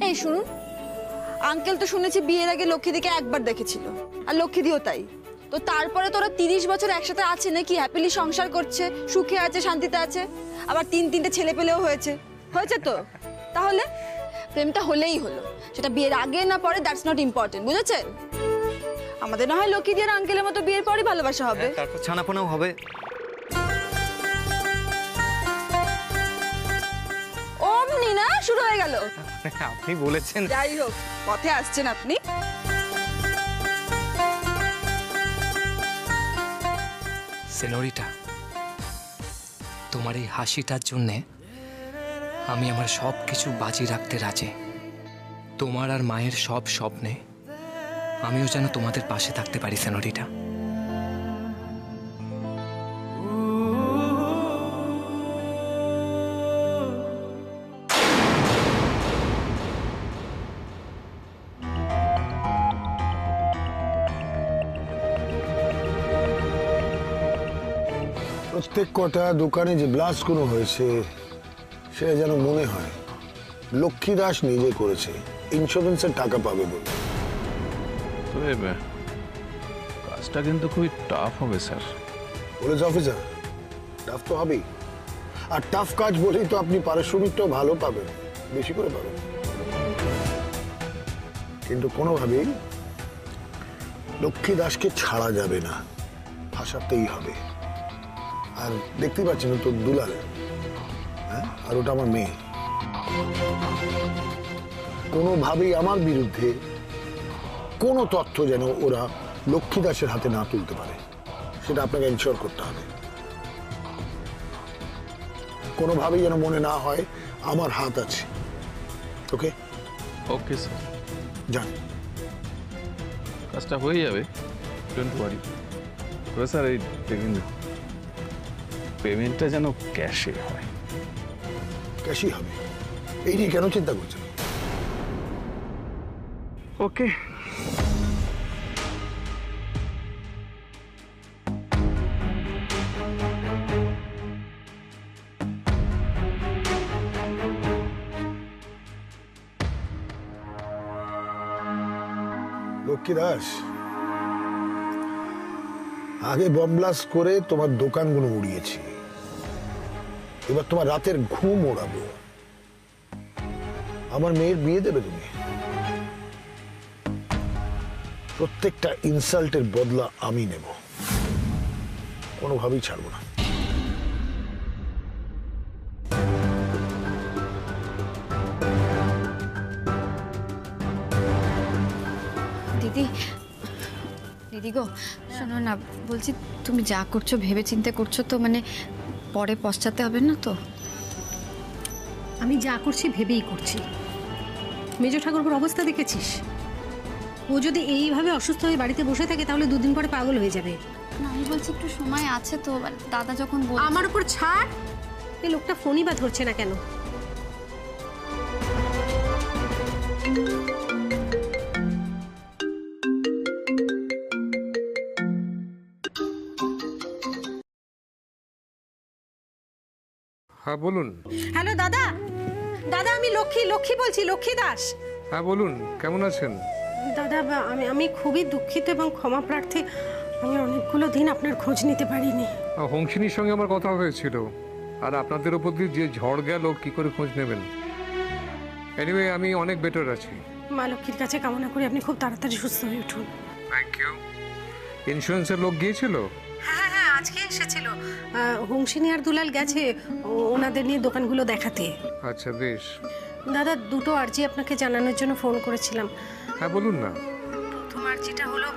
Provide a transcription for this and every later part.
এই শুনুন, আঙ্কেল তো শুনেছি বিয়ের আগে লক্ষ্মীদিকে একবার দেখেছিল, আর লক্ষ্মীদিও তাই। তো তারপরে তোরা 30 বছর একসাথে আছে নাকি, হ্যাপিলি সংসার করছে, সুখে আছে, শান্তিতে আছে, আবার 3-3টে ছেলে পেলেও হয়েছে তো। তাহলে প্রেমটা হলেই হলো, সেটা বিয়ের আগে না পরে, দ্যাটস নট ইম্পর্টেন্ট, বুঝেছেন? আমাদের না হয় লক্ষ্মীদি আর আঙ্কেলের মতো বিয়ের পরই ভালোবাসা হবে, তারপর ছানাপোনাও হবে। অমনি না শুরু হয়ে গেল। আপনি বলেছেন। যাই হোক, পথে আসছেন আপনি। সেনোরিটা, তোমার এই হাসিটার জন্যে আমি আমার সব কিছু বাজি রাখতে রাজি। তোমার আর মায়ের সব স্বপ্নে আমিও যেন তোমাদের পাশে থাকতে পারি সেনোরিটা। প্রত্যেক কটা দোকানে যে ব্লাস্টগুলো হয়েছে সেটা যেন মনে হয় লক্ষ্মী দাস নিজে করেছে, ইন্স্যুরেন্সের টাকা পাবে বলে। তবে কাজটা কিন্তু খুবই টাফ হবে স্যার। বলেছে অফিসার, টাফ তো হবেই। আর টাফ কাজ বলেই তো আপনি পারিশ্রমিকটাও ভালো পাবেন, বেশি করে পাবেন। কিন্তু কোনোভাবেই লক্ষ্মী দাসকে ছাড়া যাবে না, ফাঁসাতেই হবে। আর দেখতেই পাচ্ছেন তো দুলাল, হ্যাঁ, আর ওটা আমার মেয়ে। কোনোভাবেই আমার বিরুদ্ধে কোনো তথ্য যেন ওরা লক্ষ্মী দাসের হাতে না তুলতে পারে, সেটা আপনাকে এনশিওর করতে হবে। কোনোভাবেই যেন মনে না হয় আমার হাত আছে। ওকে ওকে স্যার, যান। কাজটা হয়ে যাবে, ডোন্ট ওয়ারি। তবে স্যার এই দেখুন, পেমেন্টটা যেন ক্যাশে হয়। ক্যাশই হবে, এই নিয়ে কেন চিন্তা করছেন? ওকে। লক্ষ্মী দাস, আগে বম ব্লাস্ট করে তোমার দোকানগুলো উড়িয়েছি, এবার তোমার রাতের ঘুম ওড়াবো। আমার মেয়ের বিয়ে দেবে তুমি, প্রত্যেকটা ইনসাল্টের বদলা আমি নেব, কোনোভাবেই ছাড়বো না। দিদি, দিদি গো শোনো না, বলছি তুমি যা করছো ভেবে চিন্তে করছো তো, মানে পরে পশ্চাতে হবে না তো? আমি যা করছি ভেবেই করছি। মেজ ঠাকুরপুর অবস্থা দেখেছিস? ও যদি এইভাবে অসুস্থ হয়ে বাড়িতে বসে থাকে তাহলে 2 দিন পরে পাগল হয়ে যাবে। না আমি বলছি একটু সময় আছে তো, দাদা যখন আমার উপর ছাড়, এই লোকটা ফোনই বা ধরছে না কেন? হ্যাঁ বলুন। হ্যালো দাদা, দাদা আমি লক্ষ্মী বলছি, লক্ষ্মী দাস। হ্যাঁ বলুন, কেমন আছেন? দাদা আমি খুবই দুঃখিত এবং ক্ষমা প্রার্থী। আমি অনেকগুলো দিন আপনার খোঁজ নিতে পারিনি। হংসিনীর সঙ্গে আমার কথা হয়েছিল, আর আপনাদের ওপর দিয়ে যে ঝড় গেল কি করে খোঁজ নেবেন। এনিওয়ে আমি অনেক বেটার আছি। মা লক্ষ্মীর কাছে কামনা করি আপনি খুব তাড়াতাড়ি সুস্থ হয়ে উঠুন। Thank you. ইন্স্যুরেন্সের লোক গিয়েছিল? হ্যাঁ আজকে এসেছিল। হংসিনী আর দুলাল গেছে ওনাদের নিয়ে দোকানগুলো দেখাতে। আচ্ছা বেশ। দাদা দুটো আর্জি আপনাকে জানানোর জন্য ফোন করেছিলাম। হ্যাঁ বলুন না। প্রথম আর্জিটা হলো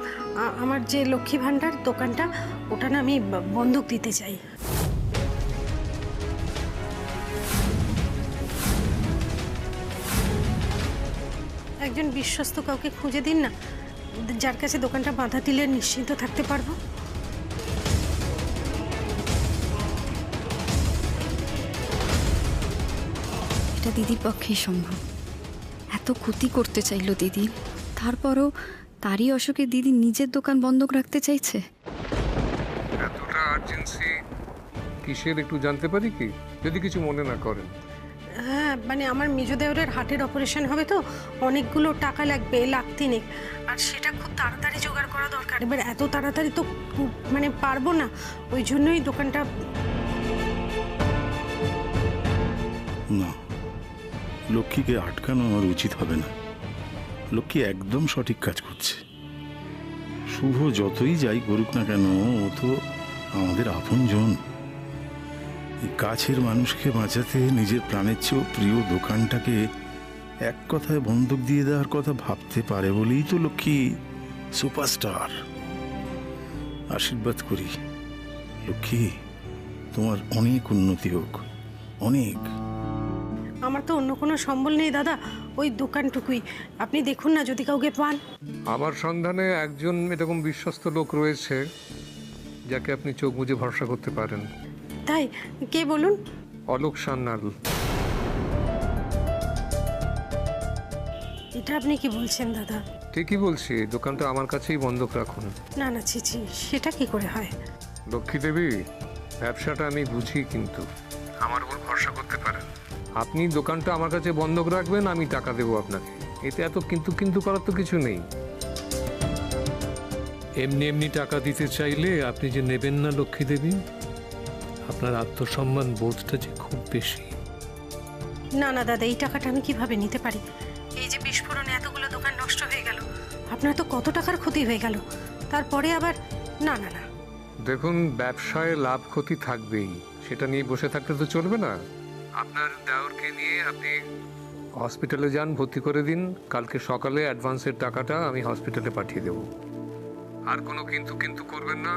আমার যে লক্ষ্মী ভাণ্ডার দোকানটা, ওটা না আমি বন্ধক দিতে চাই। একজন বিশ্বস্ত কাউকে খুঁজে দিন না, যার কাছে দোকানটা বাঁধা দিলে নিশ্চিন্ত থাকতে পারবো। এটা দিদির পক্ষেই সম্ভব। এত ক্ষতি করতে চাইলো দিদি, তারপরও তারই অসুখে দিদি নিজের দোকান বন্ধক রাখতে চাইছে। এতটা আর্জেন্সি কিসের একটু জানতে পারি কি, যদি কিছু মনে না করেন? হ্যাঁ মানে আমার মেজো দেওরের হার্টের অপারেশন হবে তো, অনেকগুলো টাকা লাগবে, লাখ তিনেক, আর সেটা খুব তাড়াতাড়ি জোগাড় করা দরকার। এবার এত তাড়াতাড়ি তো মানে পারবো না, ওই জন্যই দোকানটা। না, লক্ষ্মীকে আটকানো আমার উচিত হবে না। লক্ষ্মী একদম সঠিক কাজ করছে। শুভ যতই যাই করুক না কেন, ও তো আমাদের আপনজন। এই কাছের মানুষকে বাঁচাতে নিজের প্রাণের চেয়েও প্রিয় দোকানটাকে এক কথায় বন্ধক দিয়ে দেওয়ার কথা ভাবতে পারে বলেই তো লক্ষ্মী সুপারস্টার। আশীর্বাদ করি লক্ষ্মী, তোমার অনেক উন্নতি হোক, অনেক। আমার তো অন্য কোনো সম্বল নেই দাদা, ওই দোকানটুকুই। আপনি দেখুন না যদি কাউকে পান। আমার সন্ধানে একজন এরকম বিশ্বস্ত লোক রয়েছে যাকে আপনি চোখ বুজে ভরসা করতে পারেন। তাই? কে বলুন? অলোক সান্যাল। এটা আপনি কি বলছেন দাদা? ঠিকই বলছি, দোকানটা আমার কাছেই বন্ধক রাখুন। না না ছি ছি, সেটা কি করে হয়? লক্ষ্মী দেবী, ব্যবসাটা আমি বুঝি, কিন্তু আমার উপর ভরসা করতে পারেন। আপনি দোকানটা আমার কাছে বন্ধক রাখবেন, আমি টাকা দেবো আপনাকে। এতে এত কিন্তু কিন্তু করার তো কিছু নেই। এমনি এমনি টাকা দিতে চাইলে আপনি যে নেবেন না লক্ষ্মী দেবী, আপনার আত্মসম্মান বোধটা যে খুব বেশি। না না দাদা, এই টাকাটা আমি কিভাবে নিতে পারি? এই যে বিস্ফোরণে এতগুলো দোকান নষ্ট হয়ে গেল, আপনার তো কত টাকার ক্ষতি হয়ে গেল, তারপরে আবার না না না। দেখুন, ব্যবসায় লাভ ক্ষতি থাকবেই, সেটা নিয়ে বসে থাকতে তো চলবে না। আপনার দেওরকে নিয়ে আপনি হসপিটালে যান, ভর্তি করে দিন। কালকে সকালে অ্যাডভান্সের টাকাটা আমি হসপিটালে পাঠিয়ে দেব। আর কোনো কিন্তু কিন্তু করবেন না।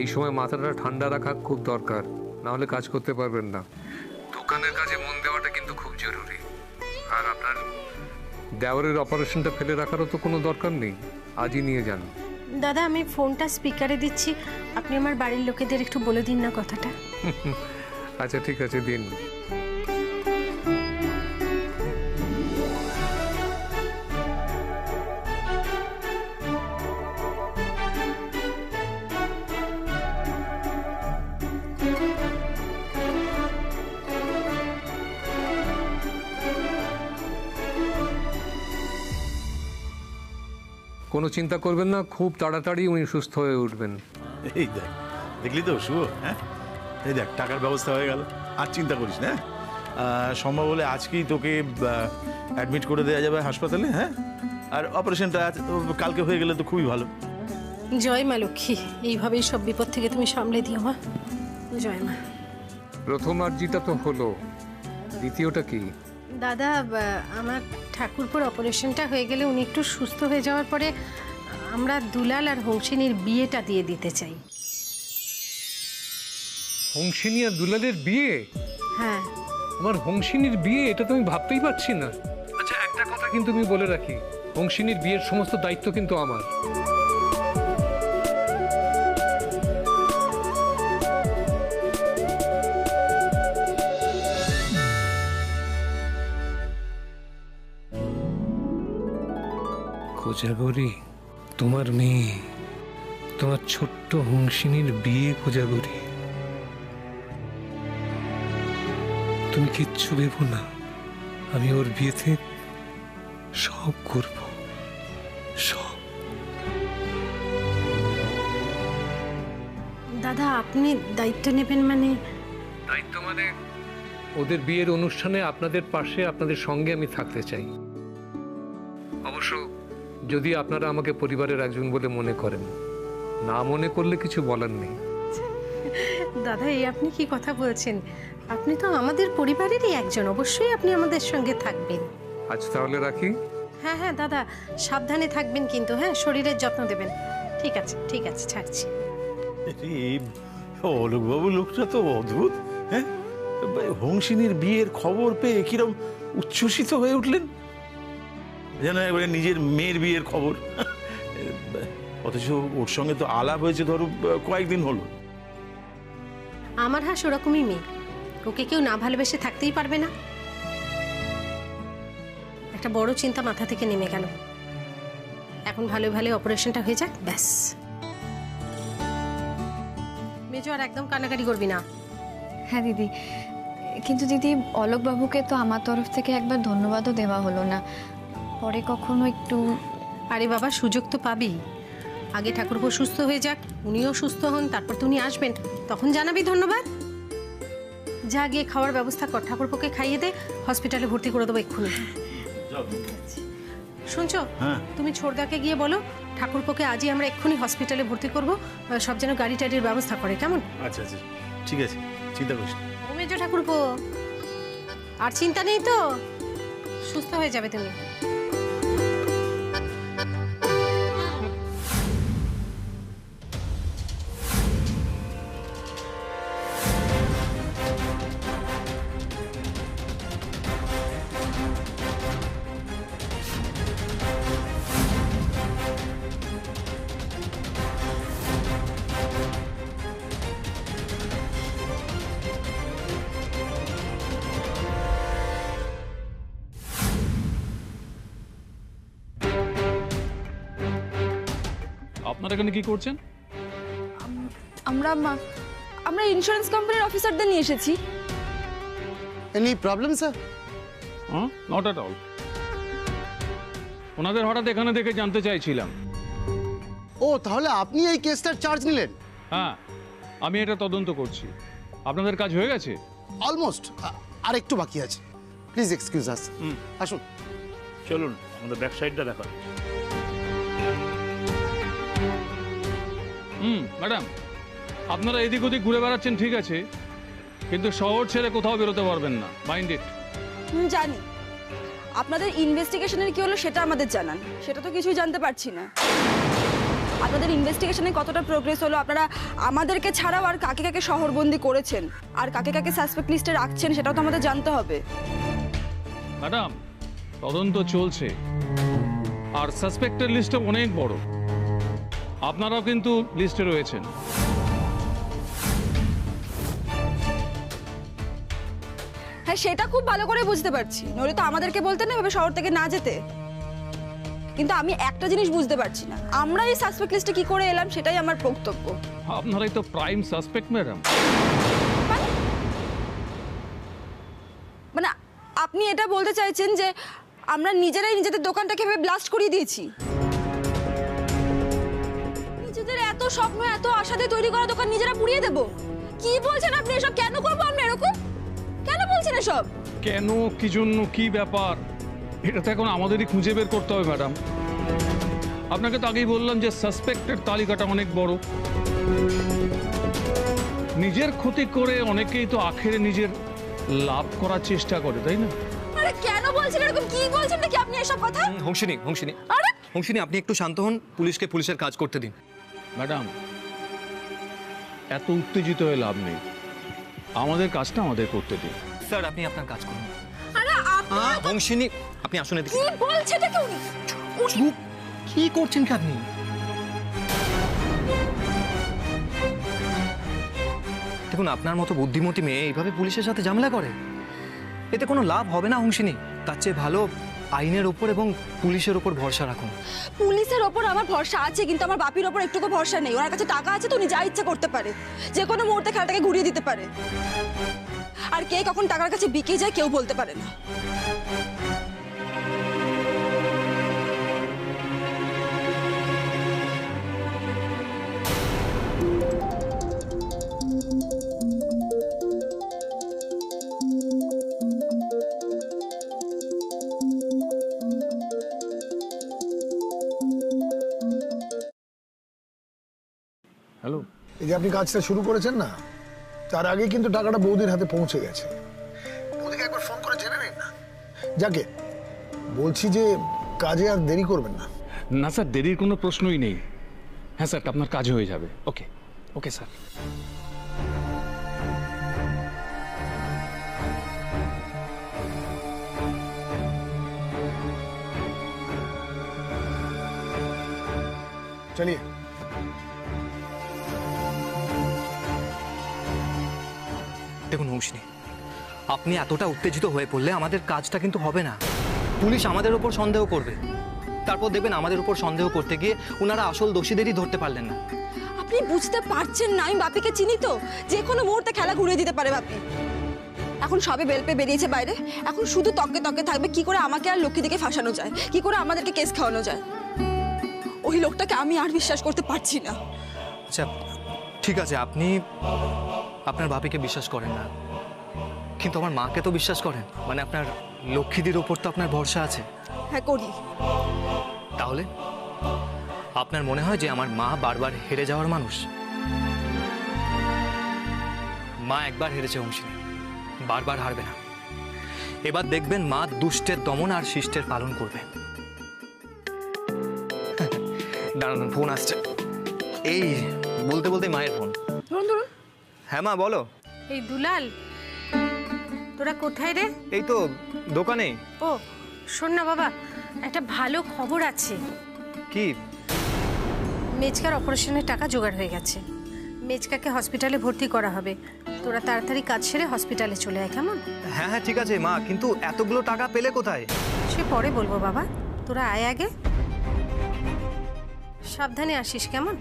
এই সময় মাথাটা ঠান্ডা রাখা খুব দরকার, না হলে কাজ করতে পারবেন না। দোকানের কাজে মন দেওয়াটা কিন্তু খুব জরুরি। আর আপনার দেওরের অপারেশনটা ফেলে রাখারও তো কোনো দরকার নেই, আজই নিয়ে যান। দাদা আমি ফোনটা স্পিকারে দিচ্ছি, আপনি আমার বাড়ির লোকেদের একটু বলে দিন না কথাটা। আচ্ছা ঠিক আছে, দিন। কোনো চিন্তা করবেন না, খুব তাড়াতাড়ি উনি সুস্থ হয়ে উঠবেন। এই দেখ, দেখলি তো শুভ, হ্যাঁ এই দেখ টাকার ব্যবস্থা হয়ে গেল। আর চিন্তা করিস না, সম্ভব হলে আজকেই তোকে অ্যাডমিট করে দেওয়া যাবে হাসপাতালে। হ্যাঁ, আর অপারেশনটা কালকে হয়ে গেলে তো খুবই ভালো। জয় মা লক্ষ্মী, এইভাবেই সব বিপদ থেকে তুমি সামলে দিও মা। জয় মা। প্রথম আর্জিটা তো হলো, দ্বিতীয়টা কি? দাদা আমার ঠাকুরপুর অপারেশনটা হয়ে গেলে উনি একটু সুস্থ হয়ে যাওয়ার পরে আমরা দুলাল আর হংসিনীর বিয়েটা দিয়ে দিতে চাই। হংসিনী আর দুলালের বিয়ে? হ্যাঁ। আমার হংসিনীর বিয়ে, এটা তো আমি ভাবতেই পারছি না। আচ্ছা একটা কথা কিন্তু আমি বলে রাখি, হংসিনীর বিয়ের সমস্ত দায়িত্ব কিন্তু আমার। কোজাগরি, তোমার মেয়ে, তোমার ছোট্ট হংসিনীর বিয়ে কোজাগরি। তুমি কিচ্ছু ভেবো না, আমি ওর বিয়েতে সব করব, সব। দাদা আপনি দায়িত্ব নেবেন মানে? দায়িত্ব মানে ওদের বিয়ের অনুষ্ঠানে আপনাদের পাশে, আপনাদের সঙ্গে আমি থাকতে চাই। অবশ্য যদি আপনারা আমাকে পরিবারের একজন বলে মনে করেন, না মনে করলে কিছু বলার নেই। দাদা এই আপনি কি কথা বলছেন? আপনি তো আমাদের পরিবারেরই একজন, অবশ্যই আপনি আমাদের সঙ্গে থাকবেন। আজ তাহলে রাখি। হ্যাঁ হ্যাঁ দাদা, সাবধানে থাকবেন কিন্তু, হ্যাঁ শরীরের যত্ন দেবেন। ঠিক আছে ঠিক আছে, ছাড়ছি। অলোকবাবু লোকটা তো অদ্ভুত। হ্যাঁ, হংসিনীর বিয়ের খবর পেয়ে কিরম উচ্ছ্বসিত হয়ে উঠলেন, যেন এবারে নিজের মেয়ের বিয়ের খবর। অথচ ওর সঙ্গে তো আলাপ হয়েছে ধরো কয়েকদিন হলো। আমার হাস ওরকমই মেয়ে, ওকে কেউ না ভালোবেসে থাকতেই পারবে না। একটা বড় চিন্তা মাথা থেকে নেমে গেল, এখন ভালো ভালো অপারেশনটা হয়ে যাক ব্যাস। মেজো আর একদম কান্নাকাটি করবি না। হ্যাঁ দিদি, কিন্তু দিদি অলোকবাবুকে তো আমার তরফ থেকে একবার ধন্যবাদও দেওয়া হলো না, পরে কখনো একটু। আরে বাবা, সুযোগ তো পাবেই। আগে ঠাকুরপো সুস্থ হয়ে যাক, উনিও সুস্থ হন, তারপর তো উনি আসবেন, তখন জানাবি ধন্যবাদ। যা গিয়ে খাওয়ার ব্যবস্থা কর, ঠাকুরপোকে খাইয়ে দে, হসপিটালে ভর্তি করে দেবো এক্ষুনি। শুনছো, তুমি ছোড়দাকে গিয়ে বলো ঠাকুরপোকে আজই আমরা এক্ষুনি হসপিটালে ভর্তি করব, সব যেন গাড়ি টাড়ির ব্যবস্থা করে, কেমন? আচ্ছা আচ্ছা, ঠিক আছে, চিন্তা করিস না। ও মেজো ঠাকুরপো, আর চিন্তা নেই তো, সুস্থ হয়ে যাবে তুমি। আপনারা এখানে কি করছেন? আমরা ইন্স্যুরেন্স কোম্পানির অফিসারদের নিয়ে এসেছি। Any problem sir? Not at all. ওনাদের হঠাৎ এখানে দেখে জানতে চাইছিলাম। ও, তাহলে আপনি এই কেসটার চার্জ নিলেন? হ্যাঁ, আমি এটা তদন্ত করছি। আপনাদের কাজ হয়ে গেছে? অলমোস্ট, আর একটু বাকি আছে। প্লিজ এক্সকিউজ আস। আসুন। চলুন, আমাদের ব্যাক সাইডটা দেখান। ম্যাডাম, আপনারা এদিক ওদিক ঘুরে বেড়াচ্ছেন ঠিক আছে, কিন্তু শহর ছেড়ে কোথাও বেরোতে পারবেন না, মাইন্ড ইট। জানি আপনাদের ইনভেস্টিগেশনের কি হলো সেটা আমাদের জানান, সেটা তো কিছুই জানতে পারছি না। আপনাদের ইনভেস্টিগেশনে কতটা প্রোগ্রেস হলো, আপনারা আমাদেরকে ছাড়াও আর কাকে কাকে শহরবন্দি করেছেন আর কাকে কাকে সাসপেক্ট লিস্টে রাখছেন সেটাও তো আমাদের জানতে হবে। ম্যাডাম, তদন্ত চলছে আর সাসপেক্টের লিস্টটা অনেক বড়। আপনারাও কিন্তু লিস্টে রয়েছেন। হ্যাঁ, সেটা খুব ভালো করে বুঝতে পারছি, নইলে তো আমাদেরকে বলতে না এভাবে শহর থেকে না যেতে। কিন্তু আমি একটা জিনিস বুঝতে পারছি না, আমরা এই সাসপেক্ট লিস্টে কি করে এলাম, সেটাই আমার বক্তব্য। আপনারাই তো প্রাইম সাসপেক্ট ম্যাডাম। মানে আপনি এটা বলতে চাইছেন যে আমরা নিজেরাই নিজেদের দোকানটাকে ভেবে ব্লাস্ট করিয়ে দিয়েছি? নিজেদের এত স্বপ্ন এত আশা দিয়ে তৈরি করা দোকান নিজেরা পুড়িয়ে দেব? কি বলছেন আপনি এসব? কেন করবো আমরা এরকম? কেন বলছেন এসব? কেন, কি জন্য, কি ব্যাপার, এটা তো এখন আমাদেরই খুঁজে বের করতে হবে ম্যাডাম। আপনাকে তো আগেই বললাম যে সাসপেক্টের তালিকাটা অনেক বড়। নিজের ক্ষতি করে অনেকেই তো আখেরে নিজের লাভ করার চেষ্টা করে, তাই না? আরে কেন বলছেন এরকম? কি বলছেন নাকি আপনি এসব কথা? হংসিনী আপনি একটু শান্ত হন, পুলিশকে পুলিশের কাজ করতে দিন। ম্যাডাম, এত উত্তেজিত হয়ে লাভ নেই, আমাদের কাজটা আমাদের করতে দিন। স্যার, আপনি আপনার কাজ করুন। আরে আপনি হংসিনী, আপনি আসুন এদিকে। কি বলছেন এটা? কি চুপ, কি করছেন কি আপনি? দেখুন, আপনার মতো বুদ্ধিমতী মেয়ে এইভাবে পুলিশের সাথে ঝামেলা করে, এতে কোনো লাভ হবে না হংসিনী। তার চেয়ে ভালো আইনের ওপর এবং পুলিশের ওপর ভরসা রাখুন। পুলিশের ওপর আমার ভরসা আছে, কিন্তু আমার বাপির ওপর একটুকু ভরসা নেই। ওনার কাছে টাকা আছে তো উনি যা ইচ্ছা করতে পারে, যে কোনো মুহূর্তে খেলাটাকে ঘুরিয়ে দিতে পারে। আর কে কখন টাকার কাছে বিকে যায় কেউ বলতে পারে না। হ্যালো, এই যে আপনি কাজটা শুরু করেছেন না, তার আগে কিন্তু টাকাটা বৌদির হাতে পৌঁছে গেছে। বৌদিকে একবার ফোন করে জেনে নিন না। যাকে বলছি যে কাজে আর দেরি করবেন না। না স্যার, দেরির কোনো প্রশ্নই নেই। হ্যাঁ স্যার, আপনার কাজ হয়ে যাবে। ওকে ওকে স্যার। চলিয়ে দেখুন হংসিনী, আপনি এতটা উত্তেজিত হয়ে পড়লে আমাদের কাজটা কিন্তু হবে না। পুলিশ আমাদের উপর সন্দেহ করবে, তারপর দেখবেন আমাদের উপর সন্দেহ করতে গিয়ে ওনারা আসল দোষীদেরই ধরতে পারলেন না। আপনি বুঝতে পারছেন না? আমি বাপিকে চিনি তো, যে কোনো মুহূর্তে খেলা ঘুরিয়ে দিতে পারে বাপি। এখন এখন সবে বেল পেয়ে বেরিয়েছে বাইরে, এখন শুধু তককে তককে থাকবে কি করে আমাকে আর লক্ষ্মীদিকে ফাঁসানো যায়, কি করে আমাদেরকে কেস খাওয়ানো যায়। ওই লোকটাকে আমি আর বিশ্বাস করতে পারছি না। আচ্ছা ঠিক আছে, আপনি আপনার ভাবিকে বিশ্বাস করেন না, কিন্তু আমার মাকে তো বিশ্বাস করেন। মানে আপনার লক্ষ্মীদির ওপর তো আপনার ভরসা আছে। হ্যাঁ করি। তাহলে আপনার মনে হয় যে আমার মা বারবার হেরে যাওয়ার মানুষ? মা একবার হেরেছে অংশিনী, বারবার হারবে না। এবার দেখবেন মা দুষ্টের দমন আর শিষ্টের পালন করবে। দাঁড়ান, ফোন আসছে। এই বলতে বলতে মায়ের ফোন। ধরুন ধরুন। হ্যাঁ মা বলো। এই দুলাল, তোরা কোথায় রে? এই তো দোকানে। ও শোন না বাবা, একটা ভালো খবর আছে। কি? মেজকার অপারেশনের টাকা জোগাড় হয়ে গেছে। মেজকাকে হসপিটালে ভর্তি করা হবে। তোরা তাড়াতাড়ি কাজ সেরে হসপিটালে চলে আয়, কেমন? হ্যাঁ হ্যাঁ ঠিক আছে মা, কিন্তু এতগুলো টাকা পেলে কোথায়? সে পরে বলবো বাবা, তোরা আয় আগে। সাবধানে আসিস, কেমন?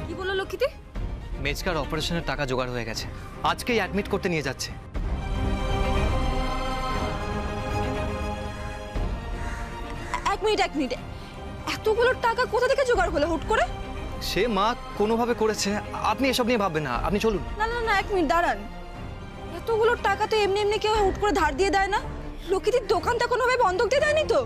কি বললো লক্ষ্মীদি? মেজকার অপারেশনের টাকা জোগাড় হয়ে গেছে, আজকেই অ্যাডমিট করতে নিয়ে যাচ্ছে। এক মিনিট এতগুলো টাকা কোথা থেকে জোগাড় হলো হুট করে? সে মা কোনোভাবে করেছে, আপনি এসব নিয়ে ভাববেন না, আপনি চলুন। না না না, এক মিনিট দাঁড়ান। এতগুলো টাকা তো এমনি এমনি কেউ হুট করে ধার দিয়ে দেয় না। লক্ষ্মীদির দোকানটা কোনোভাবে বন্ধক দিয়ে দেয়নি তো?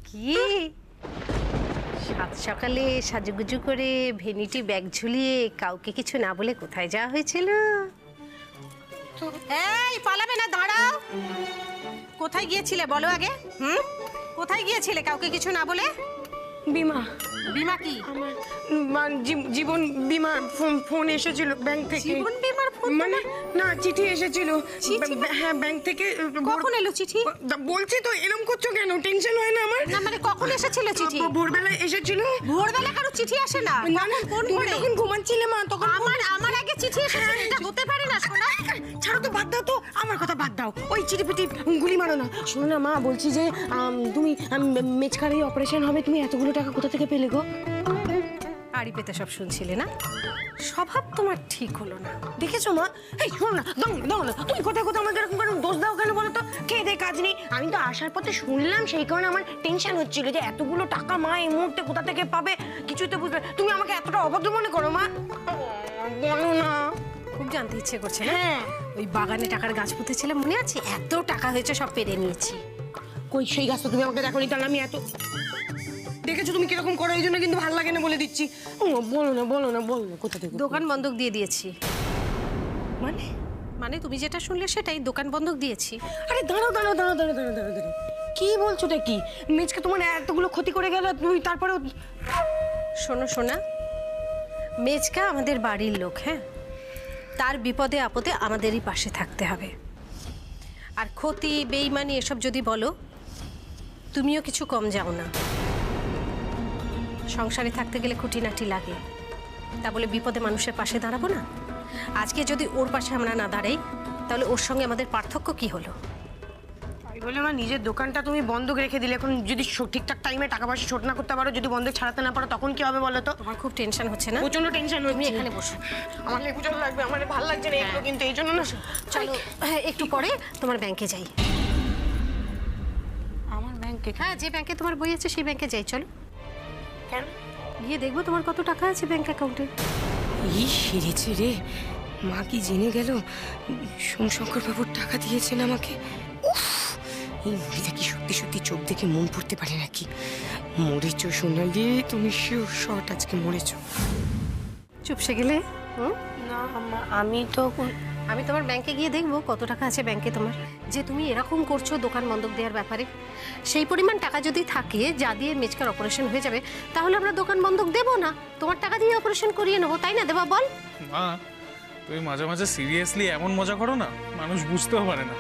কি সাত সকালে সাজুগুজু করে ভেনিটি ব্যাগ ঝুলিয়ে কাউকে কিছু না বলে কোথায় যাওয়া হয়েছিল? এই পালাবে না, দাঁড়াও। কোথায় গিয়েছিলে বলো আগে? কোথায় গিয়েছিলে কাউকে কিছু না বলে? বিমা বিমা কি? আমার জীবন বিমার ফোন এসেছিল ব্যাংক থেকে। জীবন বিমার ফোন? মানে না, চিঠি এসেছিল। হ্যাঁ ব্যাংক থেকে। কখন এলো চিঠি? বলছি তো, এরকম করছো কেন? টেনশন হয় না আমার? না মানে কখন এসেছিল চিঠি? ভোরবেলা এসেছিল। ভোরবেলা কারো চিঠি আসে না। না না, তুমি তখন ঘুমাচ্ছিলে মা, তখন আমার আগে চিঠি এসেছে, এটা হতে পারে না সোনা। ছাড়ো তো, বাদ দাও তো, আমার কথা বাদ দাও। ওই চিঠি পিটি গুলি মারো না। শোনো না মা, বলছি যে তুমি মেজকার এই অপারেশন হবে, তুমি এতগুলো টাকা কোথা থেকে পেলে গো? আড়ি পেতে সব শুনছিলে না? স্বভাব তোমার ঠিক হলো না, দেখেছো মা? এই শোনো না, দাও না, তুমি কোথায় কোথাও আমাকে এরকম কেন দোষ দাও কেন বলো তো? খেয়ে দে কাজ নেই। আমি তো আসার পথে শুনলাম, সেই কারণে আমার টেনশন হচ্ছিল যে এতগুলো টাকা মা এই মুহূর্তে কোথা থেকে পাবে, কিছুই তো বুঝতে। তুমি আমাকে এতটা অভদ্র মনে করো মা? বলো না। খুব জানতে ইচ্ছে করছে না? হ্যাঁ। ওই বাগানে টাকার গাছ পুঁতেছিলাম, মনে আছে? এত টাকা হয়েছে, সব পেরে নিয়েছি। কই সেই গাছটা তুমি আমাকে দেখো নি? তাহলে আমি এত দেখেছো তুমি কিরকম করো, এই জন্য কিন্তু ভালো লাগে না বলে দিচ্ছি। বলো না কোথা থেকে? দোকান বন্ধক দিয়ে দিয়েছি। মানে মানে তুমি যেটা শুনলে সেটাই, দোকান বন্ধক দিয়েছি। আরে দাঁড়াও। কি বলছোটা কি? মেজকে তোমার এতগুলো ক্ষতি করে গেল, তুমি তারপরেও। শোনো সোনা, মেজকা আমাদের বাড়ির লোক, হ্যাঁ? তার বিপদে আপদে আমাদেরই পাশে থাকতে হবে। আর ক্ষতি বেইমানি এসব যদি বলো, তুমিও কিছু কম যাও না। সংসারে থাকতে গেলে খুঁটিনাটি লাগে, তা বলে বিপদে মানুষের পাশে দাঁড়াবো না? আজকে যদি ওর পাশে আমরা না দাঁড়াই, তাহলে ওর সঙ্গে আমাদের পার্থক্য কি হলো? তাই বলে আমার নিজের দোকানটা তুমি বন্ধক রেখে দিলে। এখন যদি ঠিকঠাক টাইমে টাকা পয়সা শোধ না করতে পারো, যদি বন্ধক ছাড়াতে না পারো, তখন কি হবে বলো তো? তোমার খুব টেনশন হচ্ছে না? প্রচন্ড টেনশন তুমি হচ্ছে। এখানে বসো। আমার লেবু জল লাগবে, আমার ভালো লাগছে না এগুলো, কিন্তু এই জন্য না। চলো, হ্যাঁ একটু পরে তোমার ব্যাংকে যাই। আমার ব্যাংকে? হ্যাঁ, যে ব্যাংকে তোমার বই আছে সেই ব্যাংকে যাই, চলো। কেন? গিয়ে দেখবো তোমার কত টাকা আছে ব্যাংক অ্যাকাউন্টে। এই সেরেছে রে, মা কি জেনে গেল সোমশঙ্কর বাবুর টাকা দিয়েছেন আমাকে? উফ, এই মেয়েটা কি সত্যি চোখ দেখে মন পড়তে পারে নাকি? মরেছ সোনালি, তুমি শর্ট আজকে মরেছ। চুপসে গেলে? না আমি তো আমি তোমার ব্যাংকে গিয়ে দেখবো কত টাকা আছে ব্যাংকে তোমার। যে তুমি এরকম করছো দোকান বন্ধক দেওয়ার ব্যাপারে, সেই পরিমাণ টাকা যদি থাকে যা দিয়ে মেজকার অপারেশন হয়ে যাবে, তাহলে আমরা দোকান বন্ধক দেবো না, তোমার টাকা দিয়ে অপারেশন করিয়ে নেবো, তাই না দেবা? বল। মা, তুমি মাঝে মাঝে সিরিয়াসলি এমন মজা করো না, মানুষ বুঝতেও পারে না।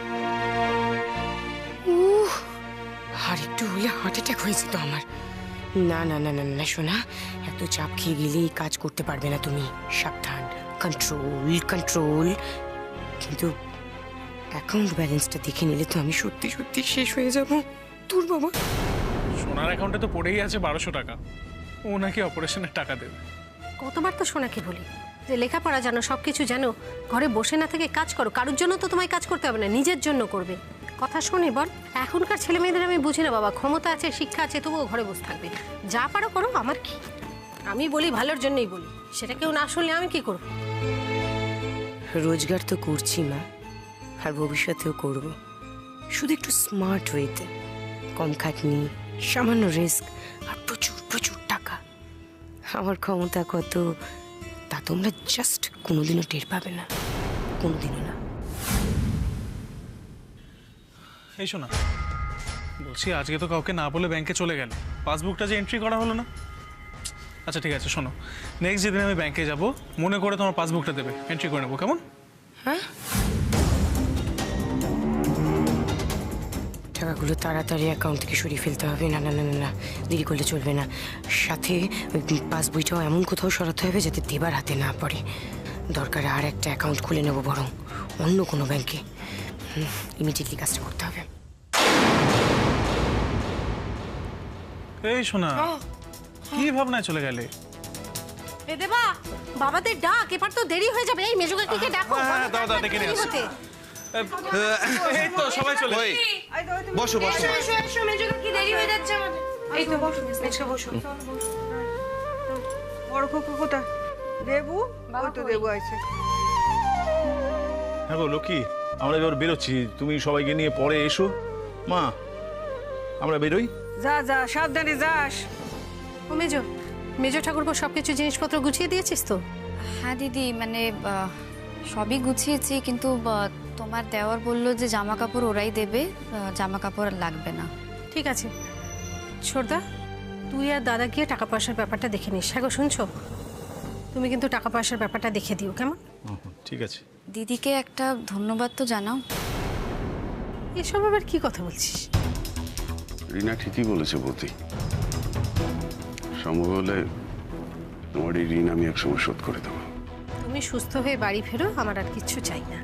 আর একটু হলে হার্ট অ্যাটাক হয়েছে তো আমার। না শোনা, এত চাপ খেয়ে গেলে এই কাজ করতে পারবে না তুমি। সাবধান, কন্ট্রোল। কিন্তু অ্যাকাউন্ট ব্যালেন্সটা দেখে নিলে তো আমি সত্যি সত্যি শেষ হয়ে যাব। তোর বাবা সোনার অ্যাকাউন্টে তো পড়েই আছে 1200 টাকা, ও নাকি অপারেশনের টাকা দেবে। কতবার তো সোনাকে বলি যে লেখাপড়া জানো, সব কিছু জানো, ঘরে বসে না থেকে কাজ করো। কারোর জন্য তো তোমায় কাজ করতে হবে না, নিজের জন্য করবে। কথা শোনে বল, এখনকার ছেলে মেয়েদের আমি বুঝি না বাবা, ক্ষমতা আছে, শিক্ষা আছে, তবুও ঘরে বসে থাকবে। যা পারো করো, আমার কি? আমি বলি ভালোর জন্যই বলি, সেটা কেউ না শুনলে আমি কি করব? রোজগার তো করছি মা, আর ভবিষ্যতেও করব, শুধু একটু স্মার্ট ওয়েতে, কম খাটনি, সামান্য রিস্ক, আর প্রচুর প্রচুর টাকা। আমার ক্ষমতা কত তা তোমরা জাস্ট কোনোদিনও টের পাবে না, কোনোদিনও না। এই শোনা, বলছি আজকে তো কাউকে না বলে ব্যাংকে চলে গেল, পাসবুকটা যে এন্ট্রি করা হলো না। আচ্ছা ঠিক আছে, শোনো, নেক্সট যেদিন আমি ব্যাংকে যাব মনে করে তোমার পাসবুকটা দেবে, এন্ট্রি করে নেবো, কেমন? হ্যাঁ, টাকাগুলো তাড়াতাড়ি অ্যাকাউন্ট থেকে সরিয়ে ফেলতে হবে। না না না না না, দেরি করলে চলবে না। সাথে ওই পাসবইটাও এমন কোথাও সরাতে হবে যাতে দেবার হাতে না পড়ে। দরকারে আর একটা অ্যাকাউন্ট খুলে নেবো, বরং অন্য কোনো ব্যাংকে। ইমিডিয়েটলি কাজটা করতে হবে। এই শোনা, কি ভাবনায় চলে গেলে? এ দেবা, বাবাদের ডাক, এবার তো দেরি হয়ে যাবে। এই মেজো কাকিকে ডাকো, দাদা ডেকে নিয়ে আসো। এই তো সবাই চলে বসো বসো। এসো এসো, মেজো কাকি, দেরি হয়ে যাচ্ছে আমাদের। এই তো বসো, মেজো বসো। বড় খোকা কোথায়? দেবু, ওই তো দেবু আছে। হ্যাঁ গো লক্ষ্মী, আমরা এবার বেরোচ্ছি, তুমি সবাইকে নিয়ে পরে এসো। মা, আমরা বেরোই। যা যা, সাবধানে যাস। ও মেজো, মেজো ঠাকুরপো সব কিছু জিনিসপত্র গুছিয়ে দিয়েছিস তো? হ্যাঁ দিদি, মানে সবই গুছিয়েছি, কিন্তু তোমার দেওয়ার বললো যে জামা কাপড় ওরাই দেবে, জামা কাপড় আর লাগবে না। ঠিক আছে ছোটদা, তুই আর দাদা গিয়ে টাকা পয়সার ব্যাপারটা দেখে নিস। হ্যাঁ গো, শুনছো? তুমি কিন্তু টাকা পয়সার ব্যাপারটা দেখে দিও, কেমন? ঠিক আছে। দিদিকে একটা ধন্যবাদ তো জানাও। এসব আবার কি কথা বলছিস? রিনা ঠিকই বলেছে বৌদি, সম্ভব হলে তোমার এই ঋণ আমি একসময় শোধ করে দেবো। তুমি সুস্থ হয়ে বাড়ি ফেরো, আমার আর কিচ্ছু চাই না।